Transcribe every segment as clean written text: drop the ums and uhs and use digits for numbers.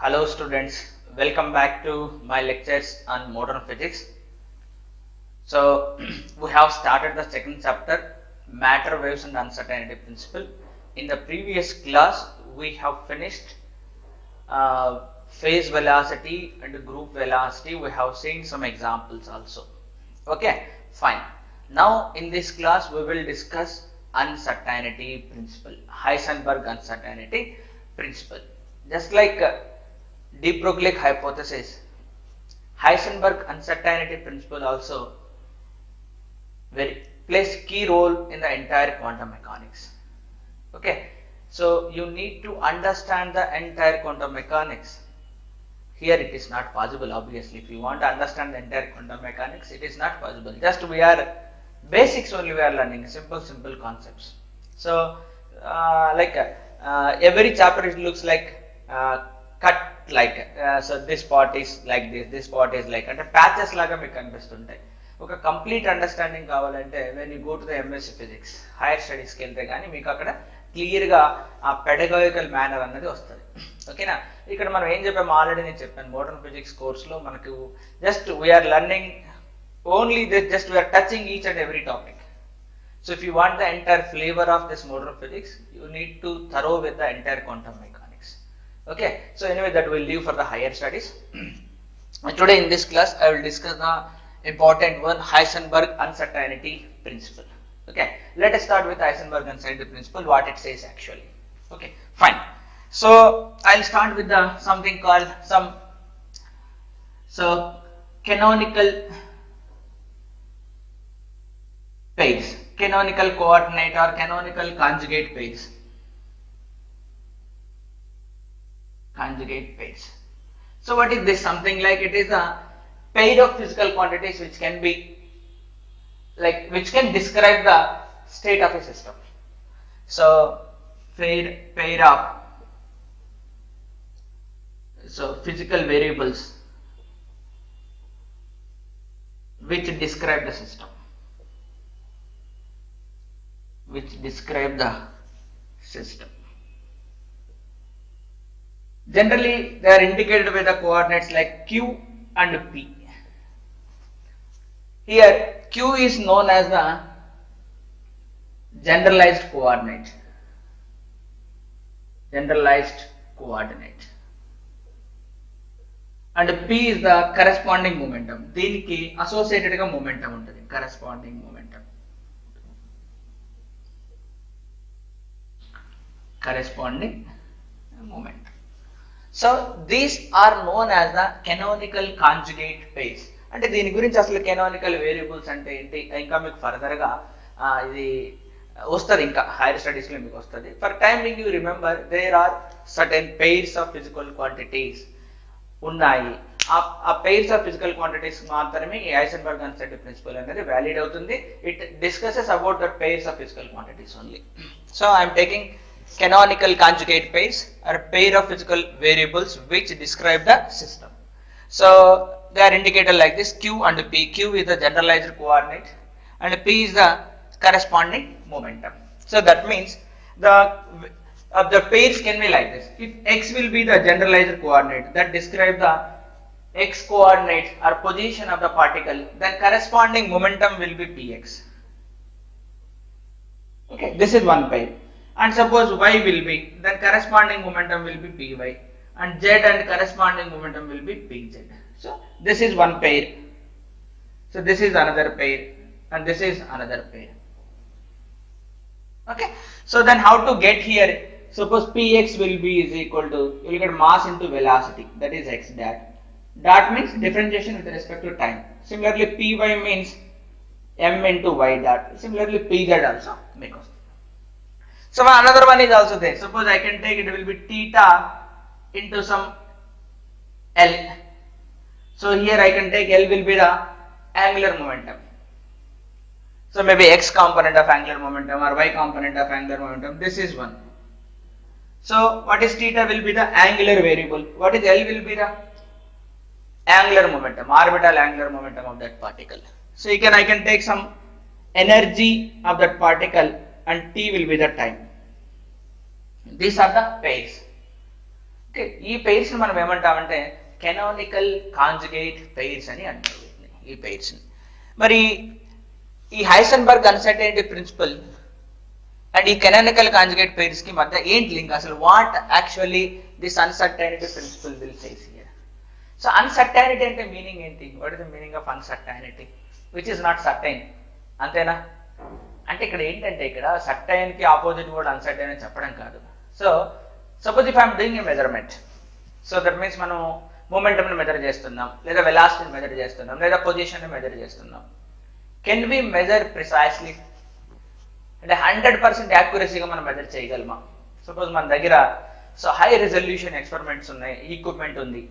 Hello students, welcome back to my lectures on modern physics. So we have started the second chapter, matter waves and uncertainty principle. In the previous class we have finished phase velocity and group velocity. We have seen some examples also. Okay, fine. Now in this class we will discuss uncertainty principle, Heisenberg uncertainty principle. Just like de Broglie hypothesis, Heisenberg uncertainty principle also plays key role in the entire quantum mechanics. Okay, so you need to understand the entire quantum mechanics. Here it is not possible, obviously. If you want to understand the entire quantum mechanics, it is not possible. Just we are basics only we are learning, simple concepts. So every chapter it looks like cut like so this part is like this part is like అంటే patches లాగా మీకు కనిపిస్తుంటాయి. ఒక complete understanding కావాలంటే when you go to the MSc physics higher స్టడీస్కి వెళ్తే కానీ మీకు అక్కడ క్లియర్గా ఆ పెడగాయికల్ మేనర్ అన్నది వస్తుంది. ఓకేనా, ఇక్కడ మనం ఏం చెప్పాము ఆల్రెడీ నేను చెప్పాను, మోడర్న్ ఫిజిక్స్ కోర్స్లో మనకు just we're learning only just we're touching each and every topic. So if you want the entire flavor of this modern physics, you need to thorough with the entire quantum mechanics. Okay, so anyway that will leave for the higher studies. Today in this class I will discuss the important one, Heisenberg uncertainty principle. Okay, let us start with Heisenberg uncertainty principle, what it says actually. Okay, fine. So I'll start with the something called canonical pairs, canonical coordinate or canonical conjugate pairs. Conjugate pairs. So what is this? Something like it is a pair of physical quantities which can be like which can describe the state of a system. So pair of physical variables which describe the system. Which describe the system. Generally they are indicated by the coordinates like q and p. Here q is known as the generalized coordinate. Generalized coordinate. And p is the corresponding momentum. దీనికి associated గా momentum ఉంటుంది, corresponding momentum. Corresponding moment. So these are known as the canonical conjugate pairs. అంటే దీని గురించి అసలు canonical variables అంటే ఏంటి ఇంకా మీకు ఫర్దర్ గా ఇది వస్తుంది, ఇంకా హైయర్ స్టడీస్ లో మీకు వస్తుంది. For time being you remember there are certain pairs of physical quantities ఉన్నాయి. ఆ pairs ఆఫ్ ఫిజికల్ క్వాంటిటీస్ మాత్రమే ఈ హైసెన్బర్గ్ అన్సర్టైనిటీ ప్రిన్సిపల్ అనేది వ్యాలిడ్ అవుతుంది. It discusses about the pairs of physical quantities only. So I'm taking canonical conjugate pairs are a pair of physical variables which describe the system. So they are indicated like this, q and p. Q is the generalized coordinate and p is the corresponding momentum. So that means the pairs can be like this. If x will be the generalized coordinate that describe the x coordinate or position of the particle, then corresponding momentum will be px. Okay, this is one pair. And suppose y will be, then corresponding momentum will be py, and z and corresponding momentum will be pz. So this is one pair. So this is another pair, and this is another pair. Okay, so then how to get here? Suppose px will be is equal to, you will get mass into velocity, that is x dot. Dot means differentiation with respect to time. Similarly py means m into y dot. Similarly pz also make us. So another one is also there. Suppose I can take it will be theta into some L. So here I can take L will be the angular momentum. So maybe x component of angular momentum or y component of angular momentum. This is one. So what is theta will be the angular variable. What is L will be the angular momentum, orbital angular momentum of that particle. So I can take some energy of that particle and t will be the time. These are the pairs. Okay, ఈ pairs ని మనం ఏమంటామంటే canonical conjugate pairs అని అంటారు ఈ pairs ని. మరి ఈ హైసెన్బర్గ్ అన్సర్టెనిటీ ప్రిన్సిపల్ అండ్ ఈ కెనానికల్ కాంజుగేట్ పెయిర్స్ కి మధ్య ఏంటి లింక్ అసలు? What actually this uncertainty principle will says here. So uncertainty అంటే మీనింగ్ ఏంటి? What is the meaning of uncertainty? Which is not certain, అంతేనా? అంటే ఇక్కడ ఏంటంటే ఇక్కడ సర్టైన్ కి ఆపోజిట్ వర్డ్ అన్సర్టైన్ అని చెప్పడం కాదు. So suppose if I'm doing a measurement, so that means మనం మూమెంటమ్ ని మెజర్ చేస్తున్నాం, లేదా వెలాసిటీని మెజర్ చేస్తున్నాం, లేదా పొజిషన్ ని మెజర్ చేస్తున్నాం. Can we measure precisely? అంటే 100% యాక్యురసీగా మనం మెజర్ చేయగలమా? సపోజ్ మన దగ్గర సో హై రిజల్యూషన్ ఎక్స్పెరిమెంట్స్ ఉన్నాయి, ఈక్విప్మెంట్ ఉంది.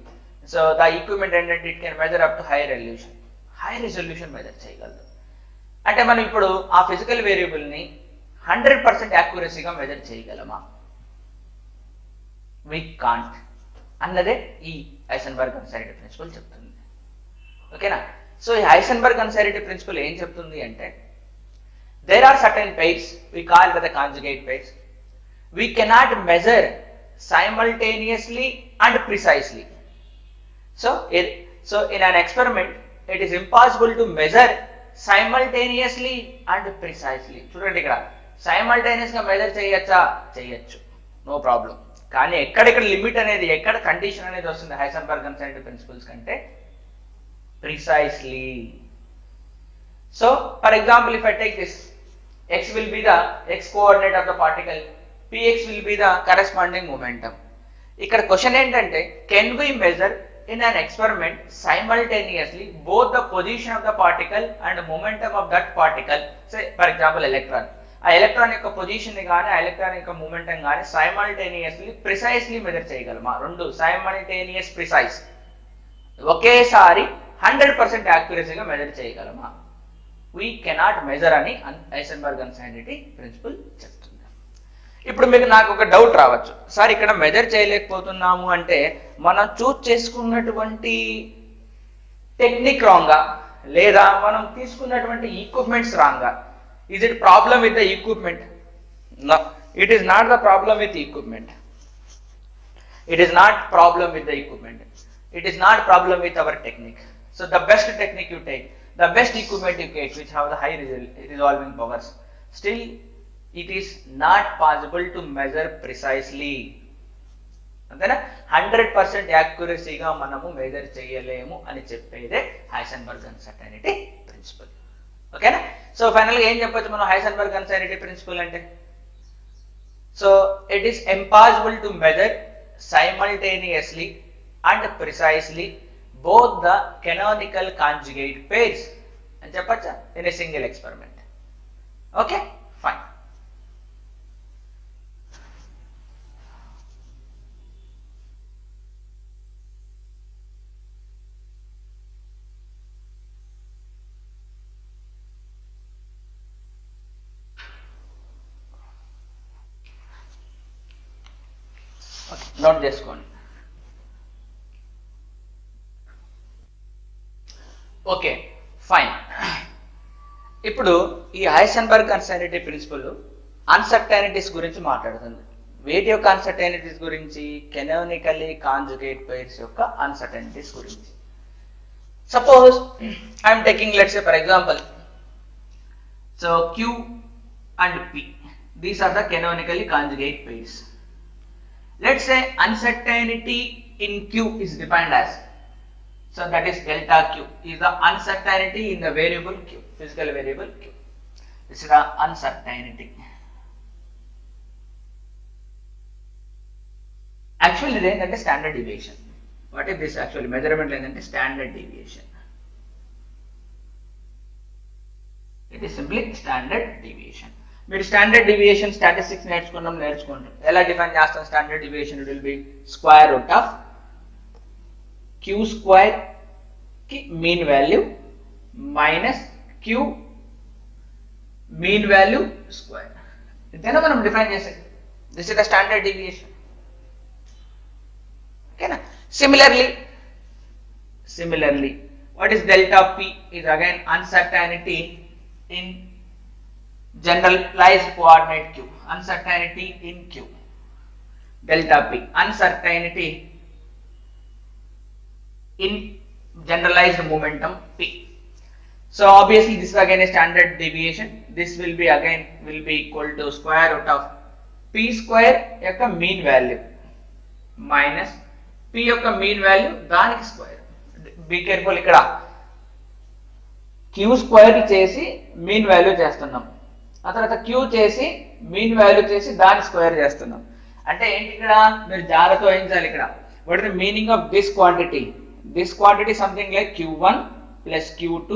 సో ద ఈక్విప్మెంట్ ఏంటంటే it can measure up to high resolution measure చేయగలదు. అంటే మనం ఇప్పుడు ఆ ఫిజికల్ వేరియబుల్ ని 100% యాక్యురసీగా మెజర్ చేయగలమా? వి కాంట్ అన్నదే ఈ హైసెన్బర్గ్ అన్సర్టెనిటీ ప్రిన్సిపల్ చెప్తుంది. ఓకేనా? సో ఈ హైసెన్బర్గ్ అన్సర్టెనిటీ ప్రిన్సిపల్ ఏం చెప్తుంది అంటే there are certain pairs, we call it the conjugate pairs, we cannot measure simultaneously and precisely. So in an experiment it is impossible to measure simultaneously and precisely. చూడండి ఇక్కడ simultaneous గా measure చేయొచ్చు, no problem. కానీ ఎక్కడెక్కడ limit అనేది, ఎక్కడ condition అనేది వస్తుంది హైసెన్బర్గ్ అన్సర్టెనిటీ ప్రిన్సిపల్స్ కంటే? Precisely. So for example if I take this, x will be the x coordinate of the particle, px will be the corresponding momentum. ఇక్కడ question ఏంటంటే can we measure in an experiment simultaneously both the position of the particle and momentum of that particle. Say for example electron, ఆ electron యొక్క position ని కానీ ఆ electron యొక్క momentum కానీ simultaneously precisely measure చేయగలమా? రెండు సైమల్టేనియస్ ప్రిసైస్ ఒకేసారి 100% యాక్యురసీగా మెజర్ చేయగలమా? we cannot measure అని హైసెన్బర్గ్ అన్సర్టెనిటీ ప్రిన్సిపల్ చెప్తుంది. ఇప్పుడు మీకు నాకు ఒక డౌట్ రావచ్చు, సార్ ఇక్కడ మెజర్ చేయలేకపోతున్నాము అంటే మనం చూస్ చేసుకున్నటువంటి టెక్నిక్ రాంగా, లేదా మనం తీసుకున్నటువంటి ఈక్విప్మెంట్స్ రాంగా? Is it problem with the equipment? No, it is not the problem with equipment. It is not problem with the equipment. It is not problem with our technique. So the best technique you take, the best equipment you take, which have the high resolving powers, still it is not possible to measure precisely. అంతేనా? 100% యాక్యురసీగా మనము measure చేయలేము అని చెప్పేదే Heisenberg uncertainty principle. ఓకేనా? So final గా ఏం చెప్పొచ్చు మనం హైసెన్బర్గ్ అన్సర్టెనిటీ ప్రిన్సిపల్ అంటే? So it is impossible to measure simultaneously and precisely both the canonical conjugate pairs అని చెప్పచ్చా in a single experiment. Okay, fine. Note చేసుకోండి. Okay, fine. ఇప్పుడు ఈ హైసెన్బర్గ్ అన్సర్టెనిటీ ప్రిన్సిపల్ అన్సర్టెనిటీస్ గురించి మాట్లాడుతుంది. వేటి యొక్క అన్సర్టెనిటీస్ గురించి? కెనోనికల్లీ కాంజుగేట్ పెయిర్స్ యొక్క అన్సర్టెనిటీస్ గురించి. Suppose I'm taking let's say for example, so Q and P, these are the canonically conjugate pairs. Let's say uncertainty in Q is defined as, so that is delta Q is the uncertainty in the variable Q, physical variable Q. This is the uncertainty. Actually ఏంటంటే standard deviation. What is this actually? measurement ఏంటంటే standard deviation. It is simply standard deviation. మీరు standard deviation statistics నేర్చుకుంటాం. ఎలా define చేస్తాం standard deviation? It will be square root of Q square కి mean value minus Q mean value square. ఇంతేనా మనం define చేసేది? This is the standard deviation. ఓకేనా? Similarly, what is delta P? Is again uncertainty in generalized coordinate Q, uncertainty in Q. delta P, uncertainty in generalized momentum P. So obviously this is again a standard deviation. This will be equal to square root of P square యొక్క mean value minus P యొక్క mean value దానికి square. Be careful, ఇక్కడ Q square చేసి mean value చేస్తున్నాం, ఆ తర్వాత Q చేసి mean value చేసి దాని స్క్వేర్ చేస్తున్నాం. అంటే ఏంటి ఇక్కడ మీరు జాగ్రత్త వహించాలి. ఇక్కడ what is the meaning of this quantity? This quantity something like Q1 plus Q2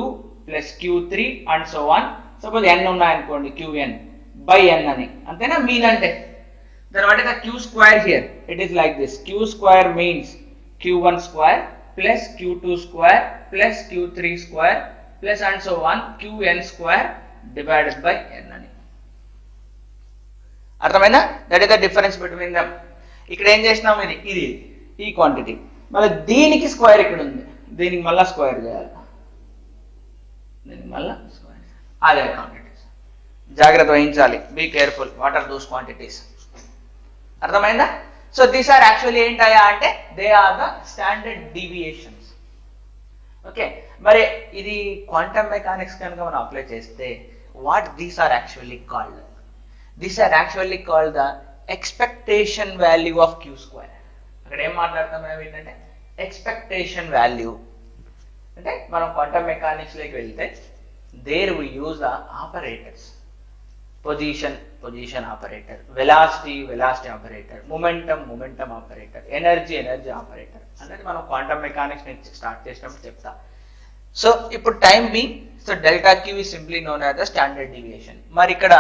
plus Q3 and so on. Suppose n ఉన్నాయనుకోండి, Qn by n అని, అంతేనా మీన్ అంటే. then what is the Q square here? It is like this. Q square means Q1 square plus Q2 square plus Q3 square plus and so on Qn square divided by n అని. అర్థమైందా? That is the difference between dum. ఇక్కడ ఏం చేసినాం, ఇది ఈ quantity, మళ్ళీ దీనికి square ఇక్కడ ఉంది, దీనికి మళ్ళీ స్క్వేర్ చేయాలి, దీనికి మళ్ళీ స్క్వేర్, అదే క్వాంటిటీస్. జాగ్రత్త వహించాలి, be careful, what are those quantities. అర్థమైందా? సో దీస్ ఆర్ యాక్చువల్లీ ఏంటయా అంటే they are the standard deviations. Okay, మరి ఇది క్వాంటమ్ మెకానిక్స్ కనుక మనం అప్లై చేస్తే what these are actually called? These are actually called the expectation value of Q square. అక్కడ ఏం మాట్లాడతాం మనం ఏంటంటే ఎక్స్పెక్టేషన్ వాల్యూ. అంటే మనం క్వాంటమ్ మెకానిక్స్ లోకి వెళ్తే there we use the operators. Position operator, velocity operator, momentum operator, energy operator అనేది మనం క్వాంటమ్ మెకానిక్స్ నుంచి స్టార్ట్ చేసినప్పుడు చెప్తా. సో ఇప్పుడు time being, so delta Q is simply known as the standard deviation. మరి ఇక్కడ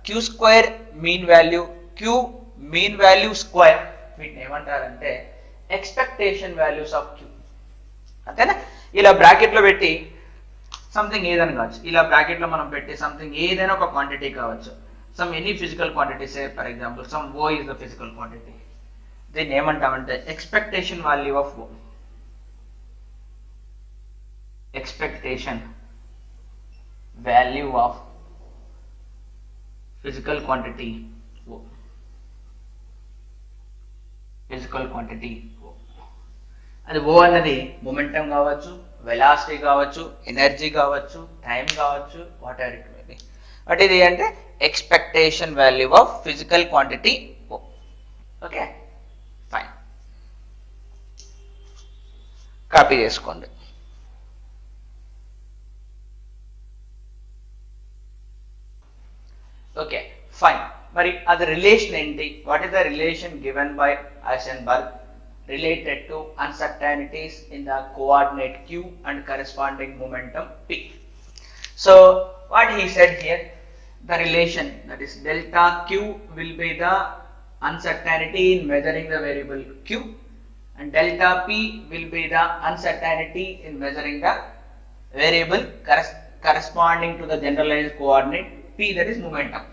Q square mean value, Q mean value square, వీటిని ఏమంటారంటే ఎక్స్పెక్టేషన్ వాల్యూస్ ఆఫ్ క్యూ. అంతేనా? ఇలా బ్రాకెట్ లో పెట్టి సంథింగ్ ఏదైనా కావచ్చు, ఇలా బ్రాకెట్ లో మనం పెట్టి సంథింగ్ ఏదైనా ఒక క్వాంటిటీ కావచ్చు, some any physical quantity, say for example some O is the physical quantity. దీన్ని ఏమంటామంటే expectation value of O. Expectation value of physical quantity O. Physical quantity O, అది ఓ అన్నది మొమెంటం కావచ్చు, వెలాసిటీ కావచ్చు, energy కావచ్చు, time కావచ్చు, whatever it may be. But ఇది అంటే expectation value of physical quantity O. Okay, fine, copy చేసుకోండి. Okay, fine. మరి అది రిలేషన్ ఏంటి? What is the relation given by Heisenberg related to uncertainties in the coordinate q and corresponding momentum p? So what he said here, the relation, that is delta q will be the uncertainty in measuring the variable q, and delta p will be the uncertainty in measuring the variable corresponding to the generalized coordinate p, that is momentum.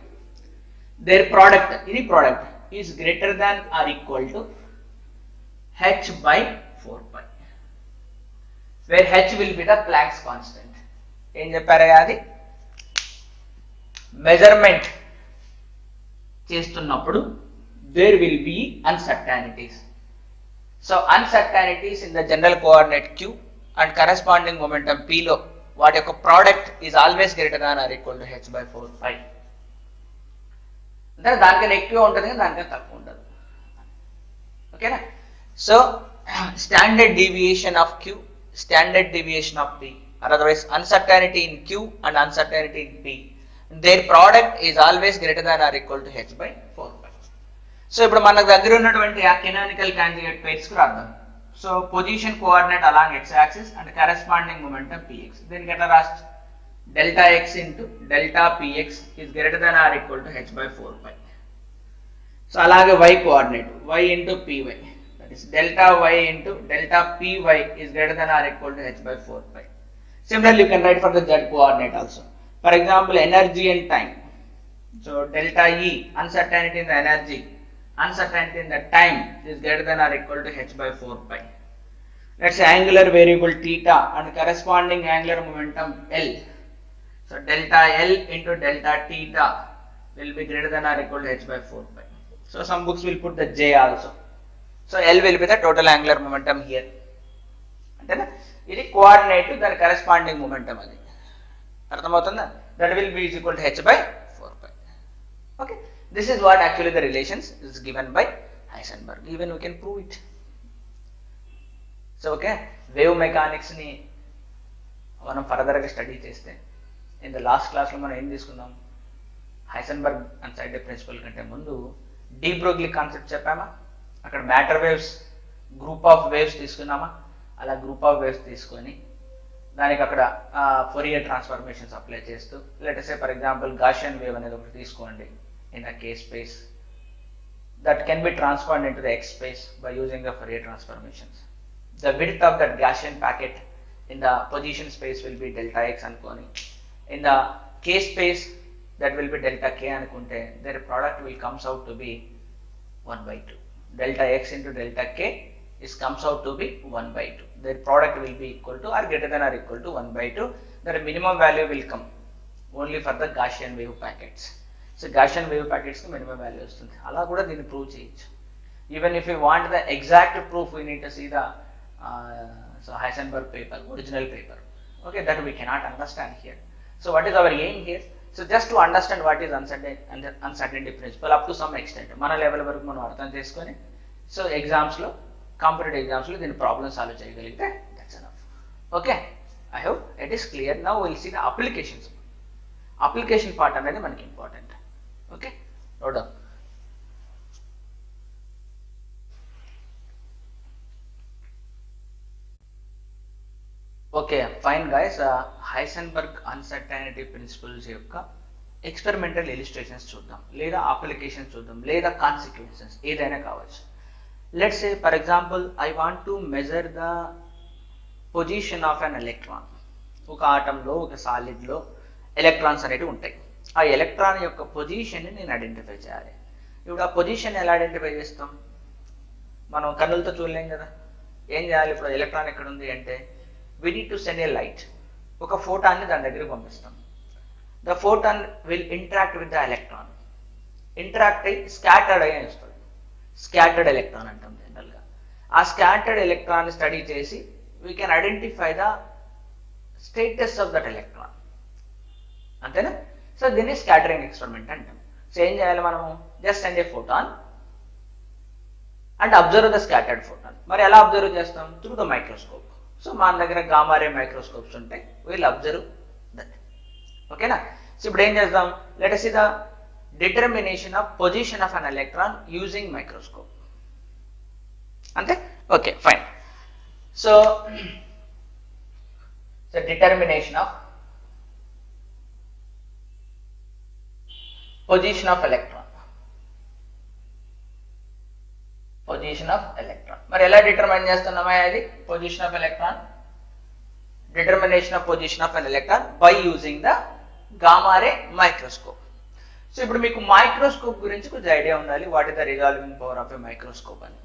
Their product, any product, is greater than or equal to h by 4 pi, where h will be the Planck's constant. ఏం చెప్పారా? అది measurement చేస్తున్నప్పుడు there will be uncertainties. So uncertainties in the general coordinate q and corresponding momentum p లో వాటి యొక్క product is always greater than or equal to h by 4 pi. అంటే దానికన్నా ఎక్కువ ఉంటుంది, దానికన్నా తక్కువ ఉండదు. ఓకేనా? So standard deviation of q, standard deviation of p, or otherwise uncertainty in q and uncertainty in p, their product is always greater than or equal to h by 4 pi. So ఇప్పుడు మనకు దగ్గర ఉన్నటువంటి ఆ canonical conjugate pairs కు రాద్దాం. So position coordinate along x axis and corresponding momentum px. దీనికి ఎట్లా రావచ్చు? delta x into delta px is greater than or equal to h by 4 pi. So అలాగే y coordinate y into py, delta y into delta py is greater than or equal to h by 4 pi. Similarly, you can write for the z coordinate also. For example, energy and time. So delta E, uncertainty in the energy, uncertainty in the time, is greater than or equal to h by 4 pi. Let's say angular variable theta and corresponding angular momentum L. So delta L into delta theta will be greater than or equal to h by 4 pi. So some books will put the J also. So L will be the total angular momentum here. అంటేనా ఇది coordinate దాని corresponding momentum అది అర్థమవుతుందా that will B is equal to h by 4 pi. Okay, this is what actually the relations is given by Heisenberg. Even we can prove it. So okay, wave mechanics ni మనం further గా study చేస్తే in the last class లో మనం ఏం తీసుకున్నాం Heisenberg అన్సైడెడ్ principal కంటే ముందు de Broglie concept చెప్పామా అక్కడ matter waves group of waves తీసుకున్నామా అలా గ్రూప్ ఆఫ్ వేవ్స్ తీసుకొని దానికి అక్కడ ఫోరియర్ ట్రాన్స్ఫర్మేషన్స్ అప్లై చేస్తూ let say for example Gaussian wave అనేది ఒకటి తీసుకోండి in the K space that can be transferred into the X space by using the Fourier transformations the width of that Gaussian packet in the position space will be delta x అనుకోని in the k space that will be delta k అనుకుంటే their product will comes out to be 1/2. Delta x into delta k is comes out to be 1/2. Their product will be equal to or greater than or equal to 1/2. Their minimum value will come only for the Gaussian wave packets. So Gaussian wave packets కి minimum value వస్తుంది అలా కూడా దీన్ని prove చేయొచ్చు. Even if we want the exact proof we need to see the so Heisenberg paper, original paper. Okay, that we cannot understand here. So what is our aim here? So just to understand what is uncertainty principle up to some extent. మన level వరకు మనం అర్థం చేసుకొని so exams లో competitive exams లో దీని problem solve చేయగలిగితే that's enough. Okay, I hope it is clear. Now will see the applications. Application part అనేది మనకి important. Okay, note down. Okay fine guys, Heisenberg uncertainty principles యొక్క experimental illustrations చూద్దాం, లేదా applications చూద్దాం, లేదా కాన్సిక్వెన్సెస్ ఏదైనా కావచ్చు. Let's say for example I want to measure the position of an electron. ఒక ఆటంలో ఒక సాలిడ్లో ఎలక్ట్రాన్స్ అనేవి ఉంటాయి. ఆ ఎలక్ట్రాన్ యొక్క పొజిషన్ని నేను ఐడెంటిఫై చేయాలి. ఇప్పుడు ఆ పొజిషన్ ఎలా ఐడెంటిఫై చేస్తాం? మనం కన్నులతో చూడలేం కదా. ఏం చేయాలి? ఇప్పుడు ఎలక్ట్రాన్ ఎక్కడ ఉంది అంటే we need to send a light. ఒక ఫోటాన్ని దాని దగ్గరికి పంపిస్తాం. The photon will interact with the electron. Interact అయ్యి స్కాటర్డ్ అయ్యి వస్తుంది. స్కాటర్డ్ ఎలక్ట్రాన్ అంటాం జనరల్గా. ఆ స్కాటర్డ్ ఎలక్ట్రాన్ స్టడీ చేసి we can identify the status of that electron. అంతేనా? సో దీన్ని స్కాటరింగ్ ఎక్స్పెరిమెంట్ అంటాం. సో ఏం చేయాలి మనము? Just send A photon and observe the scattered photon. మరి ఎలా అబ్జర్వ్ చేస్తాం? Through the microscope. సో మన దగ్గర గామా రే మైక్రోస్కోప్స్ ఉంటాయి. Will observe that. ఓకేనా? సో ఇప్పుడు ఏం చేద్దాం? Let us see the determination of position of an electron using microscope. అంతే? Okay fine. So determination of position of electron. Position of electron. మరి ఎలా డిటర్మైన్ చేస్తున్నామా? అది position of electron, determination of position of an electron by using the gamma ray microscope. So ఇప్పుడు మీకు microscope గురించి కొంచెం idea ఉండాలి. What is the resolving power of a microscope అని.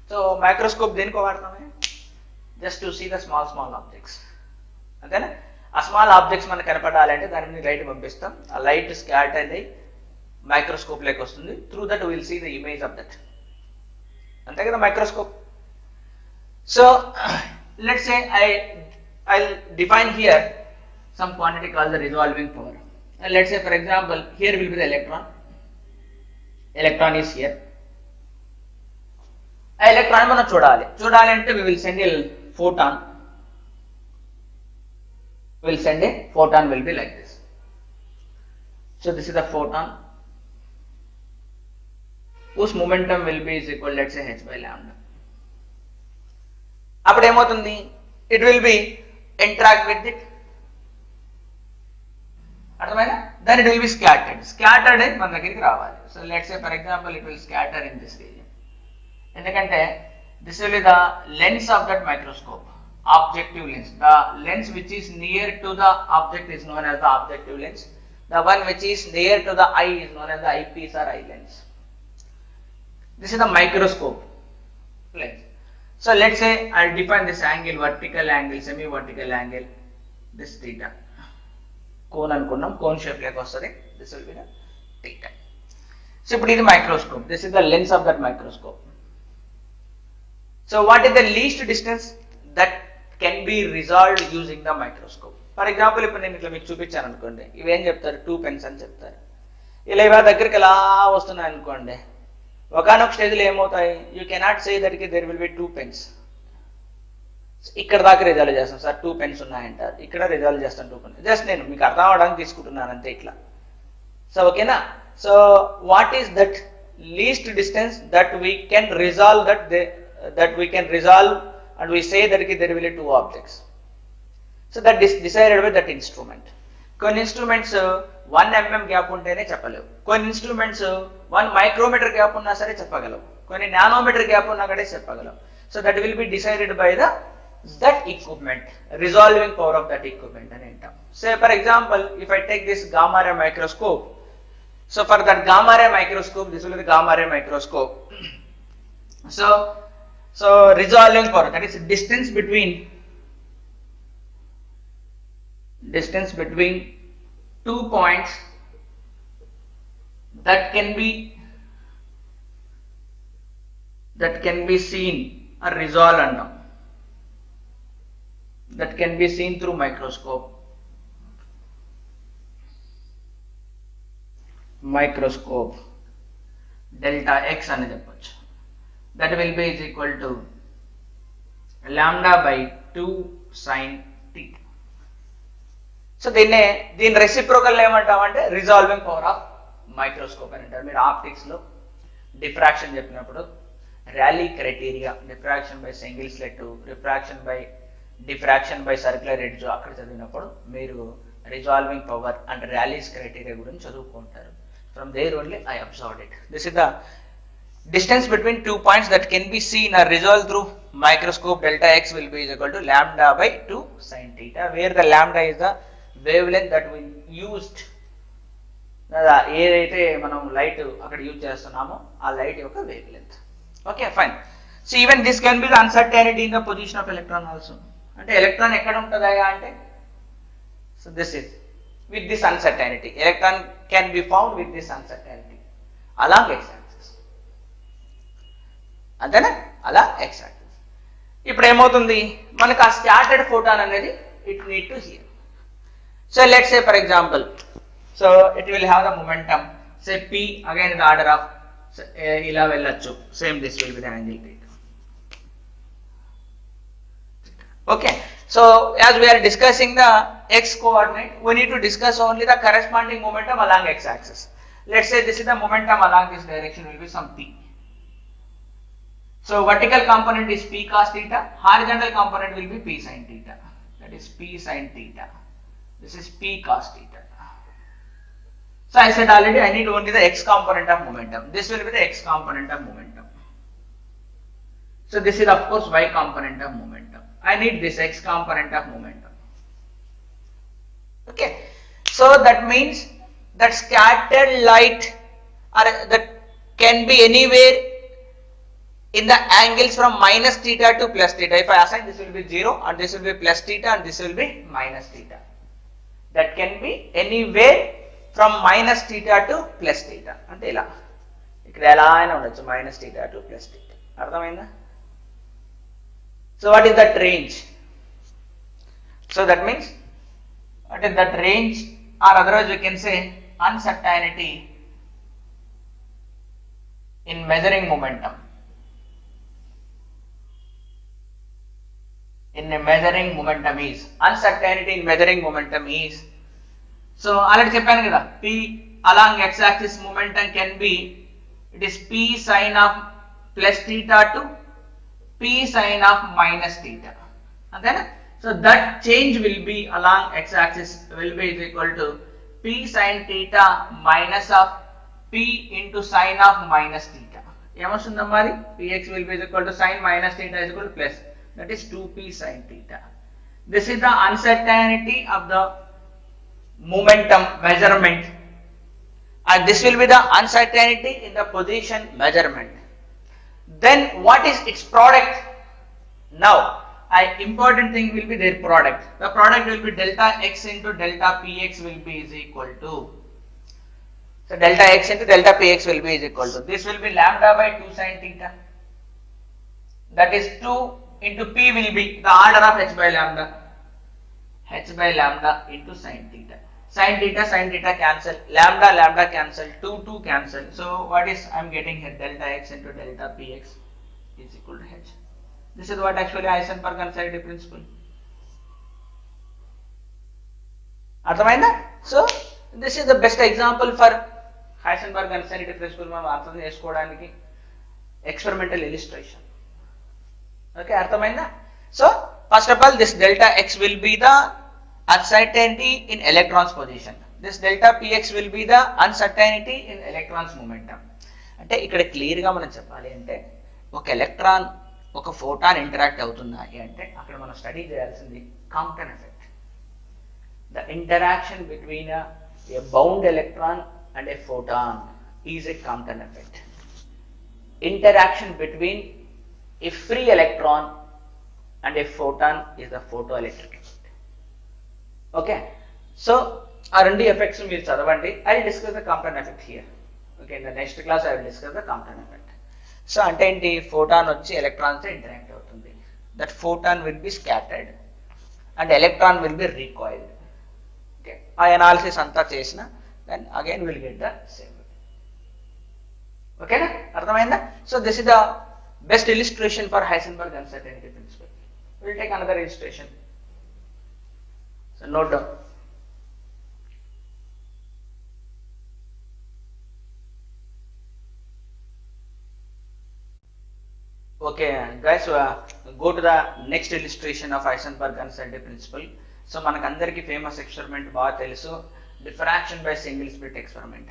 సో మైక్రోస్కోప్ దేనికో వాడతామే? Just to see the small objects. అంతేనా? ఆ స్మాల్ ఆబ్జెక్ట్స్ మనకు కనపడాలంటే దాని లైట్ పంపిస్తాం. ఆ లైట్ స్కాటర్ అయ్యి మైక్రోస్కోప్ లోకి వస్తుంది. Through that will see the image of that. అంతే కదా microscope. So let's say I'll define here some quantity called the resolving power. And let's say for example here will be the electron. Electron is here. A electron మనం చూడాలి అంటే we will send a photon. We'll send a photon will be like this. So this is the photon whose momentum will be is equal, let's say h by lambda. అప్పుడు ఏమవుతుంది? It will be interact with it. అర్థమైనా? Then it will be scattered. Scattered అయి మన దగ్గరికి రావాలి. So let's say for example it will scatter in this region. ఎందుకంటే this will be the lens of that microscope, objective lens. The lens which is near to the object is known as the objective lens. The one which is near to the eye is known as the eyepiece or eye lens. This is the microscope lens. So let's say I'll define this angle, vertical angle, semi-vertical angle, this theta. Cone అనుకున్నాం, cone shape like వస్తుంది. This will be the theta. So ఇప్పుడు ఇది microscope. This is the lens of that microscope. So what is the least distance that can be resolved using the microscope? For example, ఇప్పుడు నేను ఇట్లా మీకు చూపించాను అనుకోండి, ఇవేం చెప్తారు, 2 pens అని చెప్తారు. ఇలా ఇవా దగ్గరికి ఎలా వస్తున్నాయి అనుకోండి, ఒకనొక స్టేజ్లో ఏమవుతాయి, you cannot say that there will be 2 pens. ఇక్కడ దాకా రిజాల్వ్ చేస్తాం సార్, 2 pens ఉన్నాయంటారు, ఇక్కడ రిజాల్వ్ చేస్తాం 2 pens. జస్ట్ నేను మీకు అర్థం అవడానికి తీసుకుంటున్నాను అంతే ఇట్లా. సో ఓకేనా. So what is that least distance that we can resolve that we can resolve and we say that there will be 2 objects. So that is decided by that instrument. కొన్ని instruments 1 mm gap ఉంటేనే చెప్పలేవు, కొన్ని instruments 1 micrometer gap ఉన్నా సరే చెప్పగలవు, కొన్ని nanometre gap ఉన్నా కూడా చెప్పగలవు. So that will be decided by that equipment, resolving power of that equipment అని అంటాం. Say for example, if I take this gamma ray microscope, so for that gamma ray microscope, this will be the gamma ray microscope. So resolving power, that is distance between 2 points that can be seen or resolved and that can be seen through microscope delta x అని చెప్పొచ్చు. That will be is equal to lambda by 2 sin theta. So దీని reciprocal ఏమంటామంటే resolving power of microscope అని అంటారు. మీరు optics లో diffraction చెప్పినప్పుడు Rayleigh criteria, diffraction by single slit, diffraction by circular edge అక్కడ చదివినప్పుడు మీరు resolving power and Rayleigh's criteria గురించి చదువుకుంటారు. From there only I observed it. This is the distance between 2 points that can be seen or resolved through microscope. Delta x will be is equal to lambda by 2 sin theta, where the lambda is the wavelength that we used, ఏదైతే మనం light అక్కడ use చేస్తున్నామో ఆ light యొక్క wave length. Okay fine. So even this can be the uncertainty in the position of electron also. అంటే electron ఎక్కడ ఉంటుందా అంటే, so this is with this uncertainty, electron can be found with this uncertainty along X axis. అంతేనా, అలా X axis. ఇప్పుడు ఏమవుతుంది మనకు ఆ స్కాటర్డ్ ఫోటాన్ అనేది it need to hear. So let's say for example, so it will have the momentum say p, again the order of ఇలా వెళ్ళొచ్చు. Same this will be the angle θ. Okay, so as we are discussing the x coordinate, we need to discuss only the corresponding momentum along x axis. Let's say this is the momentum along this direction will be some p. So vertical component is p cos theta, horizontal component will be p sin theta, that is p sin theta. This is p cos theta. So I said already I need only the x component of momentum. This will be the x component of momentum. So this is of course y component of momentum. I need this x component of momentum. Okay, so that means that scattered light or that can be anywhere in the angles from minus theta to plus theta. If I assign, this will be 0 and this will be plus theta and this will be minus theta. That can be anywhere from minus theta to plus theta. అంటే ఇలా ఇక్కడ ఎలా అయినా ఉండొచ్చు, minus theta to plus theta. అర్థమైందా? So what is that range? So that means what is that range, or otherwise we can say uncertainty in measuring momentum. In a measuring momentum is, uncertainty in measuring momentum is, so already చెప్పాను కదా, p along x axis momentum can be, it is p sin of plus theta to p sin of minus theta. అంతేనా? So that change will be along x axis will be is equal to p sin theta minus of p into sin of minus theta. ఏమొస్తుందా మరి, px will be is equal to sin minus theta is equal to plus, that is 2p sin theta. This is the uncertainty of the momentum measurement, and this will be the uncertainty in the position measurement. Then what is its product? Now important thing will be their product. The product will be delta x into delta px will be is equal to, So delta x into delta px will be is equal to, this will be lambda by 2 sin theta. That is 2 into p will be the order of h by lambda. H by lambda into sin theta. Sin theta cancel. Lambda, lambda cancel. 2 cancel. So what is I am getting here? Delta x into delta px is equal to h. This is what actually Heisenberg uncertainty principle. అర్థమైందా? So this is the best example for Heisenberg uncertainty principle మనం అర్థం చేసుకోవడానికి experimental illustration. Okay, అర్థమైందా? So first of all, this delta x will be the uncertainty in electrons position. This delta px will be the uncertainty in electrons momentum. అంటే ఇక్కడ clear గా మనం చెప్పాలి అంటే ఒక ఎలక్ట్రాన్ ఒక ఫోటాన్ ఇంటరాక్ట్ అవుతుందా అంటే అక్కడ మనం స్టడీ చేయాల్సింది Compton effect. The interaction between a bound electron and a photon is a Compton effect. Interaction between a free electron and a photon is the photoelectric effect. Okay, so our two effects will chadavandi. I will discuss the Compton effect here. Okay, in the next class I will discuss the Compton effect. So ante enti photon వచ్చి electrons తో interact అవుతుంది. That photon will be scattered and electron will be recoiled. Okay, ఆ analysis అంతా చేసిన then again we will get the same. Okay na, అర్థమైందా? So this is the best illustration for Heisenberg uncertainty principle. We will take another illustration. So note down. Okay guys, go to the next illustration of Heisenberg uncertainty principle. So మనకందరికి famous experiment బాగా తెలుసు, diffraction by single split experiment.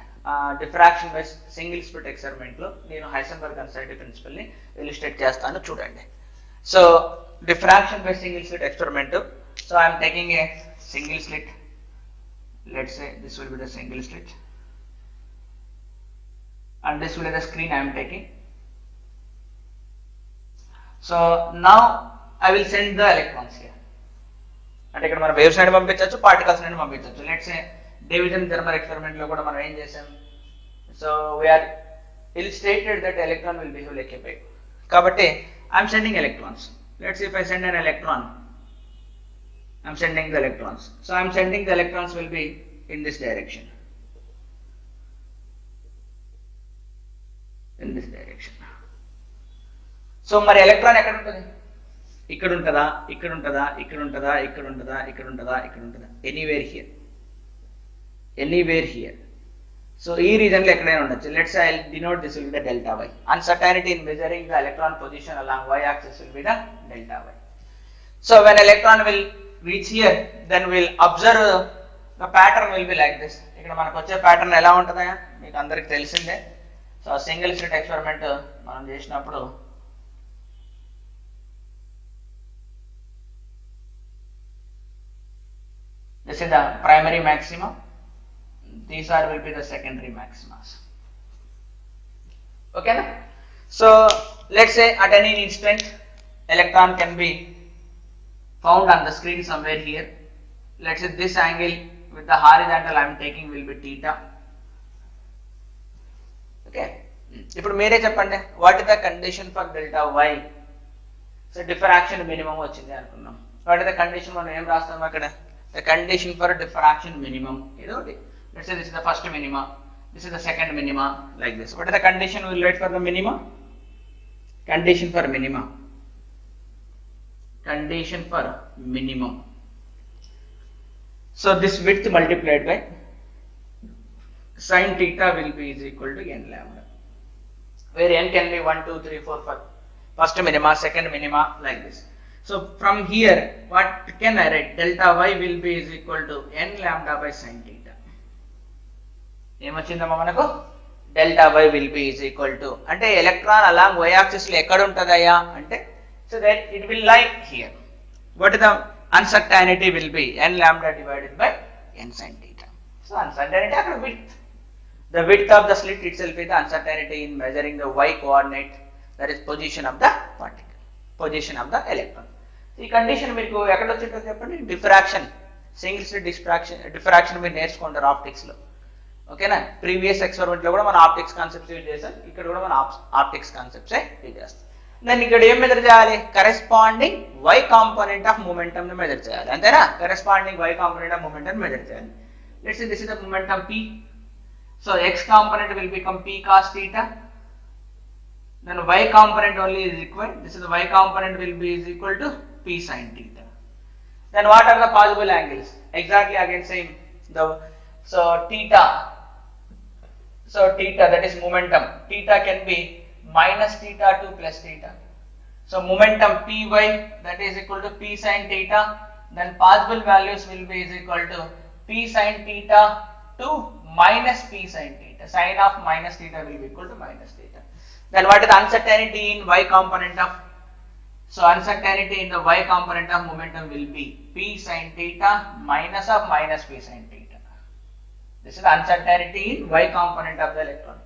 Diffraction by single split experiment లో నేను Heisenberg uncertainty principle ని illustrate చేస్తాను చూడండి. So diffraction by single slit experiment. So I'm taking a single slit, let's say this will be the single slit and this will be the screen I am taking. So now I will send the electrons here. అంటే ఇక్కడ మనం waves ని పంపించవచ్చు, particles ని పంపించవచ్చు. Let's say Davisson Germer experiment లో కూడా మనం ఏం చేసాం, so we're illustrated that electron will behave like a wave. కాబట్టి I am sending electrons. Let's see if I send an electron, I am sending the electrons. So I am sending the electrons will be in this direction, in this direction. So మరి electron ఎక్కడ ఉంటుంది? ఇక్కడ ఉంటుందా, ఇక్కడ ఉంటుందా, ఇక్కడ ఉంటుందా, ఇక్కడ ఉంటుందా, ఇక్కడ ఉంటుందా, ఇక్కడ ఉంటుందా? Anywhere here, anywhere here. So ఈ రీజన్ లో ఎక్కడైనా ఉండొచ్చు. Let's I denote this will be the delta y. Uncertainty in measuring the electron position along y axis will be the delta y. So when electron will reach here then will observe the pattern will be like this. ఇక్కడ మనకు వచ్చే pattern ఎలా ఉంటుందా మీకు అందరికి తెలిసిందే. So single slit experiment మనం చేసినప్పుడు this is the primary maximum, these are will be the secondary maximas. Okay na? So let's say at any instant electron can be found on the screen somewhere here. Let's say this angle with the horizontal I am taking will be theta. Okay, ఇప్పుడు మీరే చెప్పండి, what is the condition for delta y? So diffraction minimum వచ్చింది అనుకున్నాం. What is the condition, మనం ఏం రాస్తాం అక్కడ? The condition for diffraction minimum. Let's say this is the first minima, this is the second minima, like this. What is the condition we will write for the minima? Condition for minima. Condition for minimum. So this width multiplied by sin theta will be is equal to n lambda, where n can be 1, 2, 3, 4 for first minima, second minima, like this. So from here what can I write? Delta y will be is equal to n lambda by sin theta. ఏమొచ్చిందమ్మా మనకు? Delta y will be is equal to, అంటే electron along y axis లో ఎక్కడ ఉంటదయ్యా అంటే, so that it will lie here. What is the uncertainty will be? n lambda divided by n sin theta. So uncertainty అక్కడ width, the width of the slit itself is the uncertainty in measuring the y coordinate, that is position of the particle, position of the electron. ఈ condition మీకు ఎక్కడ వచ్చిందో చెప్పండి? Diffraction, single slit diffraction మీరు నేర్చుకుంటారు optics లో. ఓకేనా, previous experiment లో కూడా మనం ఆప్టిక్స్ కాన్సెప్ట్స్ యూజ్ చేసాం, ఇక్కడ కూడా మనం ఆప్టిక్స్ కాన్సెప్ట్స్ యూజ్ చేస్తాం. దాన్ని ఇక్కడ ఏం మెజర్ చేయాలి, corresponding y component of momentum ని మెజర్ చేయాలి, అంతేనా, corresponding y component of momentum measure చేయాలి. Let's say this is the momentum p, so x component will become p cos theta, then y component only is equal, this is the y component will be is equal to p sin theta. Then what are the possible angles, exactly again same, the so theta that is momentum, theta can be minus theta to plus theta, so momentum py that is equal to p sin theta, then possible values will be is equal to p sin theta to minus p sin theta, sin of minus theta will be equal to minus theta. Then what is the uncertainty in y component of, so uncertainty in the y component of momentum will be p sin theta minus of minus p sin theta. This is the uncertainty in y component of the electron.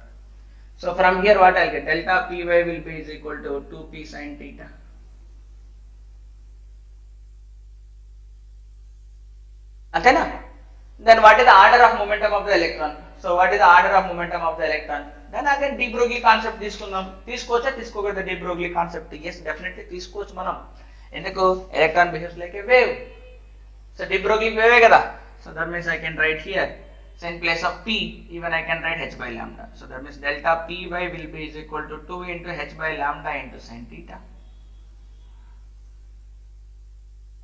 So from here what I'll get, delta py will be is equal to 2p sin theta. Antena? Then what is the order of momentum of the electron? So what is the order of momentum of the electron? Then again de Broglie concept తీసుకుందాం, తీసుకోవచ్చా తీసుకోకూడదు de Broglie concept? Yes, definitely తీసుకోవచ్చు మనం, ఎందుకు, electron behaves like a wave, so de Broglie wave కదా, so that means I can write here, so in place of p even I can write h by lambda, so that means delta py will be is equal to 2 into h by lambda into sin theta.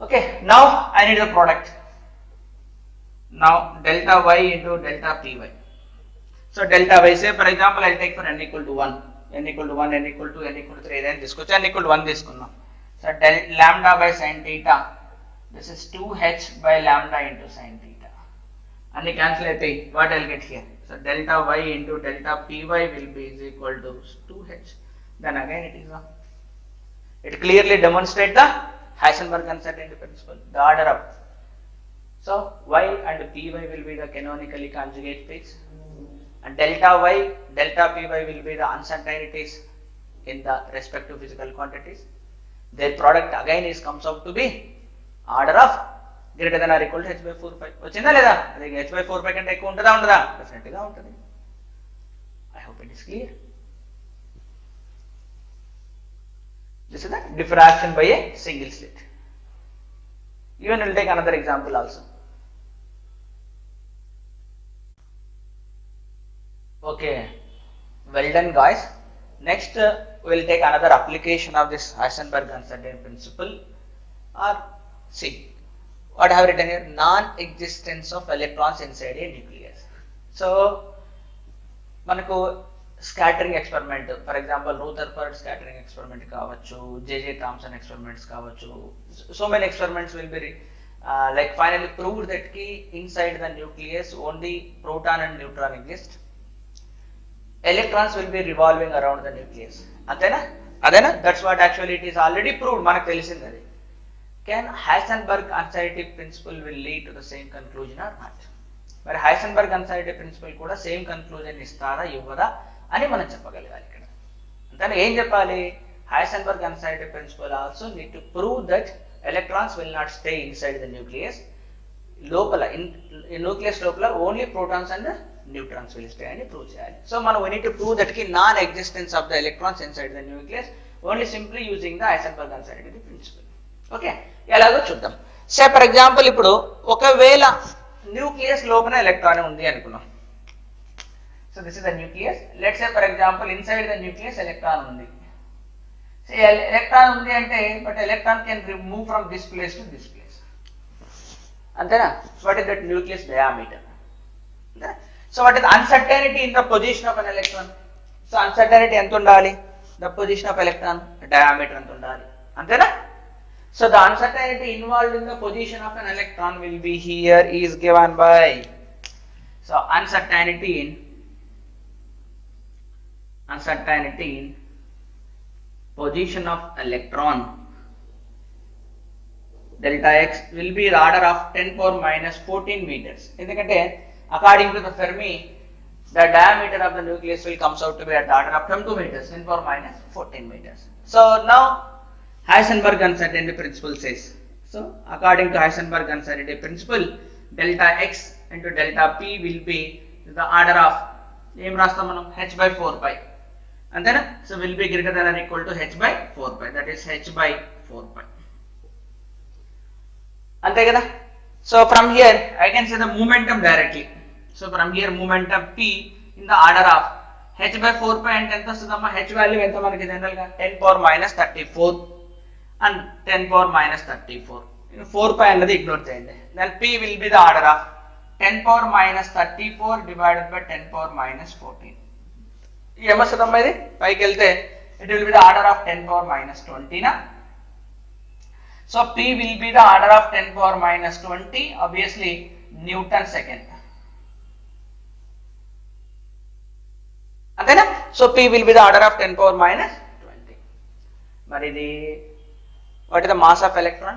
Okay, now I need the product. Now delta y into delta py. So delta y, say for example I'll take for n equal to 1, n equal to 1, n equal to 3, ఏదైనా తీసుకోవచ్చు, n equal to 1 తీసుకుందాం. So del lambda by sin theta, this is 2h by lambda into sin theta. అన్ని cancel అవుతాయి, what I'll get here, so delta y into delta py will be is equal to 2h. Then again it clearly demonstrates the Heisenberg uncertainty principle, the order of, so y and py will be the canonically conjugate pairs, and delta y, delta py will be the uncertainties in the respective physical quantities. Their product again is comes out to be order of greater than or equal to h by 4 pi. వచ్చిందా లేదా, అది h by 4 pi కంటే ఎక్కువ ఉంటుందా ఉండదా, definite గా ఉంటుంది. I hope it is clear. This is the diffraction by a single slit. Even we'll take another example also. Okay, well done guys. Next we'll take another application of this Heisenberg uncertainty principle, or see what I have written here, non-existence of electrons inside a nucleus. So మనకు scattering experiment, for example Rutherford scattering experiment కావచ్చు, J J Thomson experiments కావచ్చు, so many experiments will be like finally proved that ki inside the nucleus only proton and neutron exist, electrons will be revolving around the nucleus, antena adena, that's what actually it is already proved, manaku telisindi adi. Can Heisenberg uncertainty principle will lead to the same conclusion or not? మరి Heisenberg uncertainty principle కూడా same conclusion ఇస్తారా ఇవ్వదా అని మనం చెప్పగలగాలి. ఇక్కడ అంటే ఏం చెప్పాలి, Heisenberg uncertainty principle also need to prove that electrons will not stay inside the nucleus, లోపల న్యూక్లియస్ లోపల only protons and neutrons will stay అని ప్రూవ్ చేయాలి. సో మనం we need to prove that కి non existence of the electrons inside the nucleus only simply using the Heisenberg uncertainty principle. Okay, ఎలాగో చూద్దాం. సే for example ఇప్పుడు ఒకవేళ nucleus లోపల electron ఉంది అనుకున్నాం. So this is the nucleus, let's say for example inside the nucleus electron ఉంది. So electron ఉంది అంటే but electron can move from this place to this place, అంతేనా. What is that nucleus diameter. So what is uncertainty in the position of an electron. So uncertainty ఎంత ఉండాలి, the position of electron diameter ఎంత ఉండాలి, అంతేనా. So the uncertainty involved in the position of an electron will be here is given by, so uncertainty in position of electron delta x will be the order of 10 power minus 14 meters. ఎందుకంటే according to the Fermi the diameter of the nucleus will comes out to be at the order of 22 meters, 10 power minus 14 meters. So now Heisenberg uncertainty principle says, so according to Heisenberg uncertainty principle delta x into delta p will be the order of ఏం రాస్తాం మనం h by 4 pi అంతేనా. So will be greater then or equal to h by 4 pi, that is h by 4 pi, అంతే కదా. So from here I can say the momentum directly. So from here momentum p in the order of h by 4 pi అంటే ఎంత వస్తుందమ్మా, h value ఎంత మనకి general గా 10 power minus 34 and 10 power minus 34. 4 pi అన్నది ignore చేయండి. Then p will be the order of 10 power minus 34 divided by 10 power minus 14. ఏమొస్తుందమ్మా ఇది పైకి వెళ్తే it will be the order of 10 power minus 20 నా. So p will be the order of 10 power minus 20, obviously Newton second. అంతేనా. So p will be the order of 10 power minus 20. మరి ఇది what is the mass of electron?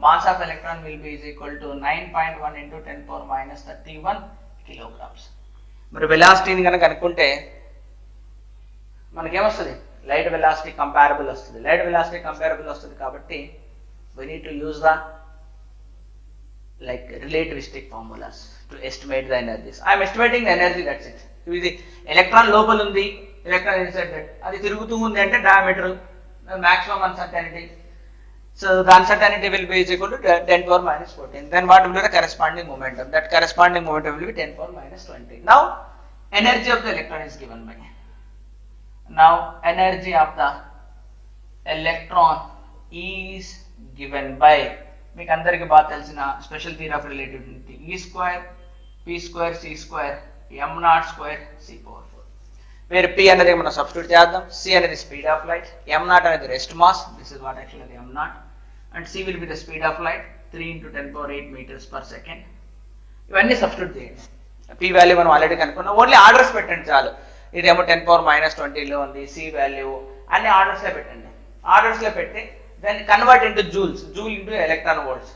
Mass of electron will be is equal to 9.1 into 10 power minus 31 kilograms. మరి వెలాసిటీని కనుక అనుకుంటే మనకేమొస్తుంది, light velocity comparable వస్తుంది. Light velocity comparable వస్తుంది కాబట్టి we need to use the like relativistic formulas to estimate the energies. I am estimating the energy, that's it. ఇది electron లోపల ఉంది, electron inside that, అది తిరుగుతూ ఉంది అంటే diameter maximum uncertainty. So the uncertainty will be is equal to 10 power minus 14. Then what will be the corresponding momentum? That corresponding momentum will be 10 power minus 20. Now energy of the electron is given by. Now energy of the electron is given by మీకు అందరికి బాగా తెలిసిన special theory of relativity, E square P square C square m naught square C power 4. వేరే P అనేది మనం substitute చేద్దాం. C అనేది speed of light, m naught అనేది rest mass, this is what actually m naught, and C will be the speed of light 3 into 10 power 8 meters per second. ఇవన్నీ substitute చేయండి. P value మనం already కనుక్కున్నాం, only orders పెట్టండి చాలు. ఇదేమో 10 power minus 20 లో ఉంది, C value అన్ని orders లో పెట్టండి. ఆర్డర్స్ లో పెట్టి then convert into joules, joule into electron volts.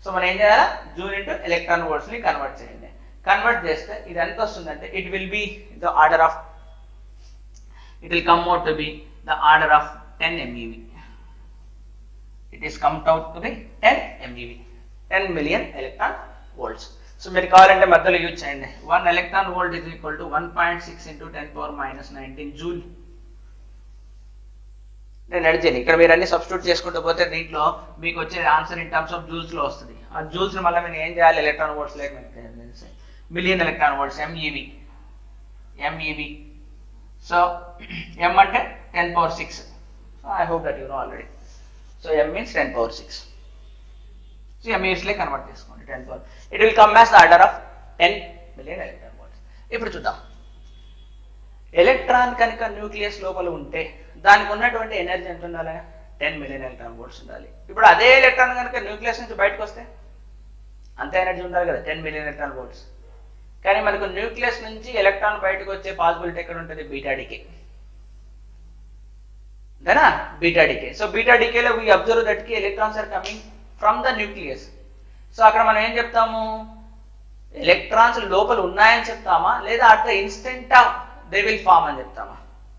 So మనం ఏం చేయాలి, జూల్ ఇంటూ ఎలక్ట్రాన్ వోల్ట్స్ ని కన్వర్ట్ చేయండి. కన్వర్ట్ చేస్తే ఇది ఎంత వస్తుందంటే it will be the order of, it will come out to be the order of 10 MeV. It is comed out to be 10 MeV, 10 million electron volts. So మీరు కావాలంటే మధ్యలో use చేయండి. 1 electron volt is equal to 1.6 into 10 power minus 19 joule. నేను ఎనర్జీని ఇక్కడ మీరు అన్ని substitute చేసుకుంటూ పోతే దీంట్లో మీకు వచ్చే answer in terms of joules లో వస్తుంది. ఆ జూల్స్ ని మళ్ళీ మీరు ఏం చేయాలి, ఎలక్ట్రాన్ వోల్ట్స్ లేక million electron volts MEV. So M అంటే 10 power 6. So I hope that you know already. So M means 10 power 6. So MEVs లే కన్వర్ట్ చేసుకోండి 10 power. It will come as the order of 10 million electron volts. ఇప్పుడు చూద్దాం, electron కనుక nucleus లోపల ఉంటే దానికి ఉన్నటువంటి ఎనర్జీ ఎంత ఉండాలి, 10 million ఎలక్ట్రాన్ వోల్ట్స్ ఉండాలి. ఇప్పుడు అదే ఎలక్ట్రాన్ కనుక న్యూక్లియస్ నుంచి బయటకు వస్తే అంతే ఎనర్జీ ఉండాలి కదా, 10 million ఎలక్ట్రాన్ వోల్ట్స్. కానీ మనకు న్యూక్లియస్ నుంచి ఎలక్ట్రాన్ బయటకు వచ్చే పాసిబిలిటీ ఎక్కడ ఉంటుంది, బీటా డికే, అంతేనా, బీటా డికే. సో బీటా డికేలో వీ అబ్జర్వ్ దట్ కి electrons are coming from the nucleus. So అక్కడ మనం ఏం చెప్తాము, ఎలక్ట్రాన్స్ లోపల ఉన్నాయని చెప్తామా, లేదా at the instant of they will form అని చెప్తామా.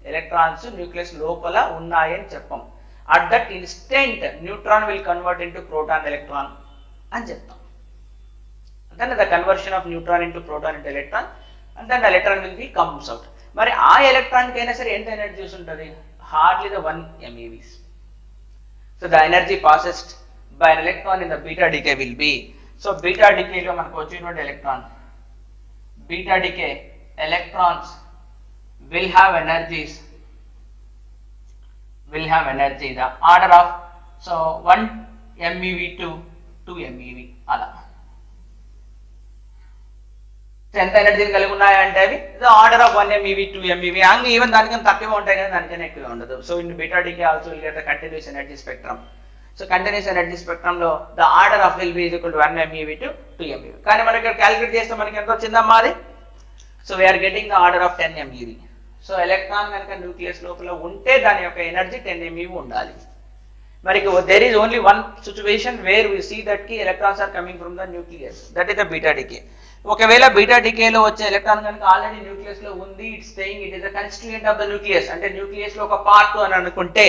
ఎలక్ట్రాన్స్ న్యూక్లియస్ లోపల ఉన్నాయని చెప్పం, at that instant neutron will convert into proton electron అని చెప్తాం. then the conversion of neutron into proton into electron, and then the electron will be comes out. మరి ఆ electron కైనా సరే ఎంత ఎనర్జీ ఉంటుంది, hardly the 1 MeVs. So the energy possessed by an electron in the beta decay will be, so beta decay లో మనకు వచ్చేటువంటి electron, beta decay electrons will have energies, the order of, so 1 MeV to 2 MeV అలా. ఎంత ఎనర్జీని కలిగి ఉన్నాయంటే అవి the order of 1 MeV 2 MeV, and even దానికన్నా తక్కువ ఉంటాయి కానీ దానికన్నా ఎక్కువ ఉండదు. So in beta decay also will get the continuous energy spectrum. So continuous energy spectrum లో the order of will be equal to 1 MeV to 2 MeV. కానీ మనం ఇక్కడ క్యాలిక్యులేట్ చేస్తే మనకి ఎంత వచ్చిందమ్మా అది, so we're getting the order of 10 MeV. So electron కనుక న్యూక్లియస్ లోపల ఉంటే దాని యొక్క ఎనర్జీ 10 MeV ఉండాలి. మరి there is only one situation where we see that ki electrons are coming from the nucleus, that is the beta decay. ఒకవేళ beta decay లో వచ్చే ఎలక్ట్రాన్ కనుక ఆల్రెడీ న్యూక్లియస్ లో ఉంది, it's staying, it is the constituent of the nucleus, అంటే nucleus లో ఒక part అని అనుకుంటే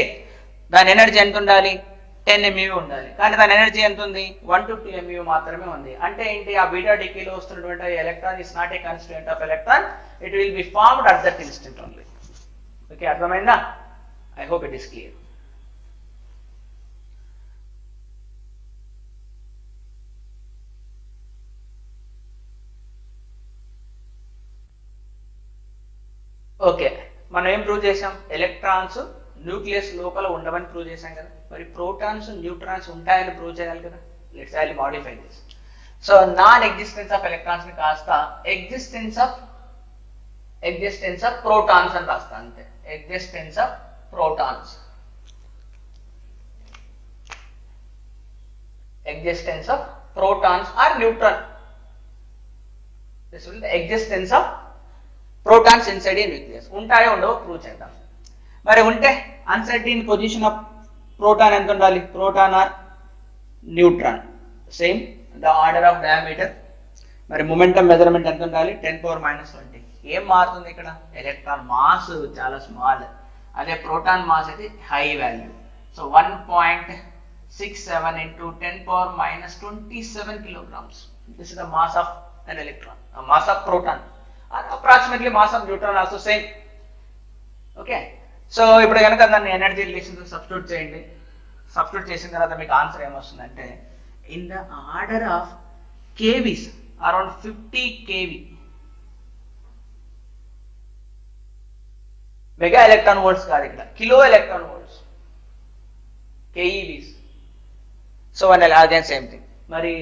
దాని ఎనర్జీ ఎంత ఉండాలి, 10 MeV ఉండాలి, కానీ దాని ఎనర్జీ ఎంత ఉంది? 1 to 2 MeV మాత్రమే ఉంది. అంటే ఏంటి? ఆ బీటా డికేలో వస్తున్నటువంటి electron is not a constituent of electron, it will be formed at that instant only. Okay, అర్థమైందా? I hope it is clear. Okay, మనం ఏం ప్రూవ్ చేసాం? ఎలక్ట్రాన్స్ న్యూక్లియస్ లోపల ఉండవని ప్రూవ్ చేశాం కదా. మరి ప్రోటాన్స్ న్యూట్రాన్స్ ఉంటాయని ప్రూవ్ చేయాలి కదా. Let's I modify this. So non existence of electrons ని కాస్త ఎగ్జిస్టెన్స్ ఆఫ్ ప్రోటాన్స్ అని రాస్తా అంతే. Existence of protons, existence of protons or neutron. This will the existence of protons inside a nucleus. ఉంటాయో ఉండవో ప్రూవ్ చేద్దాం. మరి ఉంటే అన్సర్టైన్ పొజిషన్ ఆఫ్ ప్రోటాన్ ఎంత ఉండాలి? Proton or neutron same the order of diameter. మరి మొమెంటం మెజర్మెంట్ ఎంత ఉండాలి? 10⁻⁻20. ఏం మారుతుంది ఇక్కడ? ఎలక్ట్రాన్ మాస్ చాలా స్మాల్, అదే ప్రోటాన్ మాస్ అయితే high value. So 1.67 into 10⁻27 kilograms. This is the mass of an electron, mass of proton, or approximately mass of neutron also same. Okay, so ఇప్పుడు కనుక దాన్ని ఎనర్జీ రిలేషన్ సబ్స్టిట్యూట్ చేయండి. Substitute చేసిన తర్వాత మీకు answer ఏమొస్తుందంటే in the order of keVs, around 50 kV mega electron volts కాదు, ఇక్కడ kilo electron volts, keVs. So again same thing. మరి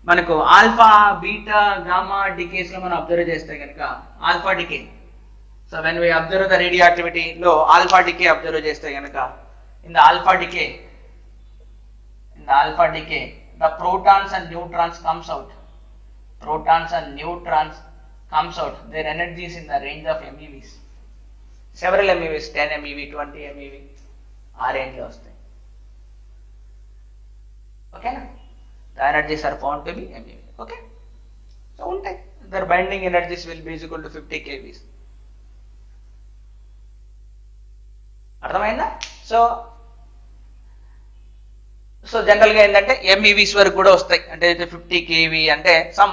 మనకు ఆల్ఫా బీటా గామా డికేస్ లో మనం అబ్జర్వ్ చేస్తే కనుక alpha decay, so when we observe the radioactivity లో alpha decay observe చేస్తే కనుక in the alpha decay the protons and neutrons comes out, their energies in the range of MeVs, several MeVs, 10 MeV, 20 MeV ఆ range లో వస్తాయి. ఓకేనా? the energies are found to be MeV. okay, so ఉంటాయి. their binding energies will be equal to 50 kVs. అర్థమైందా? So general గా ఏంటంటే ఎంఈవీస్ వరకు కూడా వస్తాయి. అంటే 50 kV అంటే some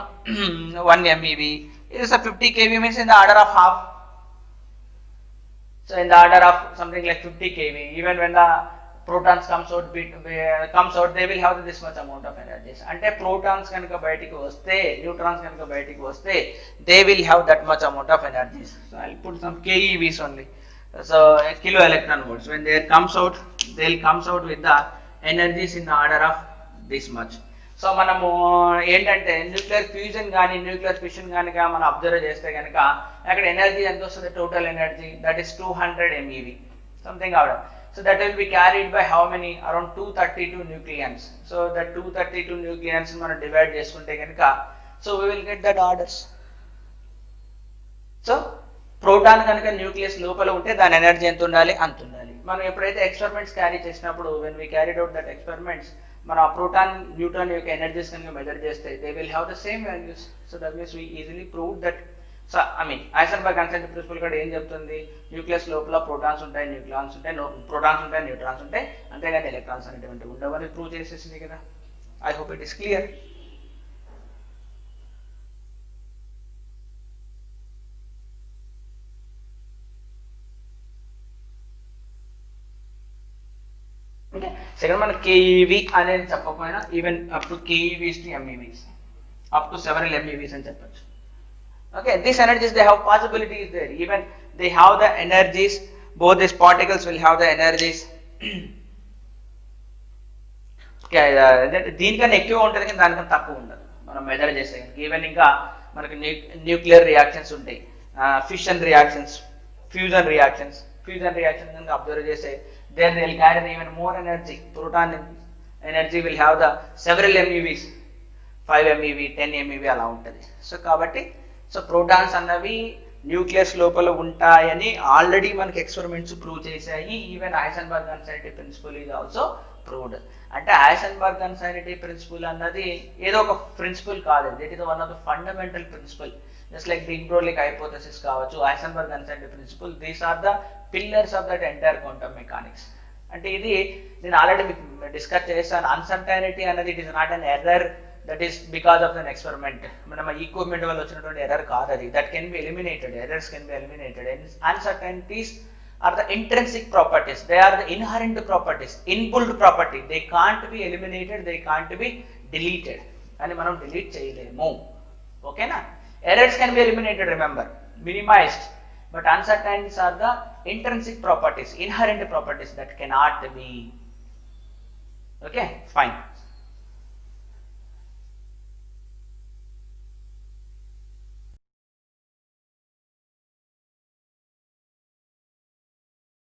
1 MeV is a 50 kV means in the order of half. So in the order of something like 50 kV, even when the protons comes out, they will have this much amount of energies. అంటే protons కనుక బయటికి వస్తే, neutrons కనుక బయటికి వస్తే, they will have that much amount of energies. So I'll put some KeVs only. So kilo electron volts. When they comes out, they'll comes out with the energies in the order of this much. So మనము ఏంటంటే nuclear fusion కానీ nuclear fission కనుక మనం observe చేస్తే కనుక అక్కడ energy ఎంత వస్తుంది? Total energy that is 200 MeV something order. So that will be carried by how many? Around 232 nucleons. So that 232 nucleons మనం డివైడ్ చేసుకుంటే కనుక so we will get that orders. So proton కనుక nucleus లోపల ఉంటే దాని energy ఎంత ఉండాలి? అంత ఉండాలి. మనం ఎప్పుడైతే ఎక్స్పెరిమెంట్స్ క్యారీ చేసినప్పుడు when we carried out that experiments, మన ప్రోటాన్ న్యూట్రాన్ యొక్క ఎనర్జీస్ కనుక మెజర్ చేస్తే they will have the same values. So that means we easily prove that. So Heisenberg uncertainty principle కూడా ఏం చెప్తుంది? న్యూక్లియస్ లోపల ప్రోటాన్స్ ఉంటాయి, న్యూక్లియాన్స్ ఉంటాయి, ప్రోటాన్స్ ఉంటాయి, న్యూట్రాన్స్ ఉంటాయి, అంతేగాని ఎలక్ట్రాన్స్ అనేటువంటి ఉండవని ప్రూవ్ చేసేసింది కదా. I hope it is clear. Second మన కేఈవి అనేది చెప్పకపోయినా even up to keVs to MeVs, up to several MeVs అని చెప్పచ్చు. Okay, these energies they have possibilities there, even they have the energies, both this particles will have the energies. దీనికన్నా ఎక్కువ ఉంటుంది కానీ దానికన్నా తక్కువ ఉండదు మనం మెజర్ చేస్తే. ఈవెన్ ఇంకా మనకి న్యూక్లియర్ రియాక్షన్స్ ఉంటాయి, ఫిషన్ రియాక్షన్స్, ఫ్యూజన్ రియాక్షన్స్ కనుక అబ్జర్వ్ చేస్తే then they will carry even more energy. Proton energy will have the several MeVs, 5 MeV, 10 MeV అలా ఉంటుంది. సో కాబట్టి సో ప్రోటాన్స్ అన్నవి న్యూక్లియస్ లోపల ఉంటాయని ఆల్రెడీ మనకి ఎక్స్పెరిమెంట్స్ ప్రూవ్ చేశాయి. Even Heisenberg uncertainty principle is also proved. అంటే ఐసెన్బర్గ్ అన్సైనిటీ ప్రిన్సిపల్ అన్నది ఏదో ఒక ప్రిన్సిపల్ కాదు, it is one of the fundamental principle. Just like de Broglie hypothesis కావచ్చు, Heisenberg uncertainty principle, these are the pillars of that entire quantum mechanics. అంటే ఇది నేను already మీకు డిస్కస్ చేస్తాను. అన్సర్టైనిటీ అనేది it is not an error that is because of an experiment, మన equipment వల్ల వచ్చినటువంటి ఎర్రర్ కాదు అది. That can be eliminated, errors can be eliminated. Uncertainties are the intrinsic properties, they are the inherent properties, inbuilt property, they can't be eliminated, they can't be deleted అని మనం delete చేయలేము. ఓకేనా? Errors can be eliminated, remember, minimized, but uncertainties are the intrinsic properties, inherent properties that cannot be. Okay, fine.